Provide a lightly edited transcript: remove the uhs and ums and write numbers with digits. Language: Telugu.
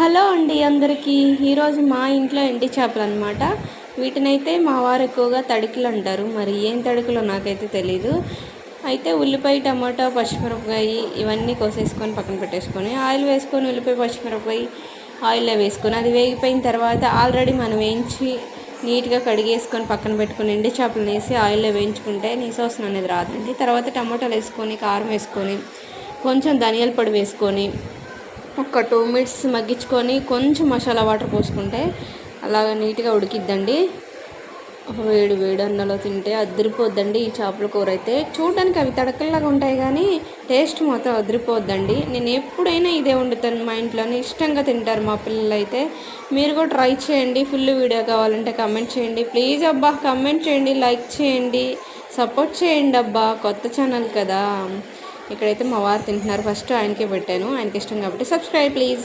హలో అండి అందరికీ. ఈరోజు మా ఇంట్లో ఎండి చేపలు అనమాట. వీటినైతే మా వారు ఎక్కువగా తడికలు అంటారు. మరి ఏం తడికలో నాకైతే తెలీదు. అయితే ఉల్లిపాయ, టమాటా, పచ్చిమిరపకాయ ఇవన్నీ కోసేసుకొని పక్కన పెట్టేసుకొని ఆయిల్ వేసుకొని ఉల్లిపాయ, పచ్చిమిరపకాయ ఆయిల్లో వేసుకొని అది వేగిపోయిన తర్వాత ఆల్రెడీ మనం వేయించి నీట్గా కడిగేసుకొని పక్కన పెట్టుకొని ఎండి చేపలను వేసి ఆయిల్లో వేయించుకుంటే నీసోసన అనేది రాదండి. తర్వాత టమాటాలు వేసుకొని కారం వేసుకొని కొంచెం ధనియాల పొడి వేసుకొని ఒక 2 మినిట్స్ మగ్గించుకొని కొంచెం మసాలా వాటర్ పోసుకుంటే అలాగ నీట్గా ఉడికిద్దండి. వేడి వేడి అన్నంలో తింటే అదిరిపోద్దండి. ఈ చేపల కూర అయితే చూడడానికి అవి తడకల్లాగా ఉంటాయి కానీ టేస్ట్ మాత్రం అదిరిపోద్దండి. నేను ఎప్పుడైనా ఇదే వండుతాను. మా ఇంట్లోనే ఇష్టంగా తింటారు మా పిల్లలు అయితే. మీరు కూడా ట్రై చేయండి. ఫుల్ వీడియో కావాలంటే కమెంట్ చేయండి ప్లీజ్ అబ్బా. కమెంట్ చేయండి, లైక్ చేయండి, సపోర్ట్ చేయండి అబ్బా. కొత్త ఛానల్ కదా. ఇక్కడైతే మా వారు తింటున్నారు. ఫస్ట్ ఆయనకే పెట్టాను, ఆయనకి ఇష్టం కాబట్టి. Subscribe please.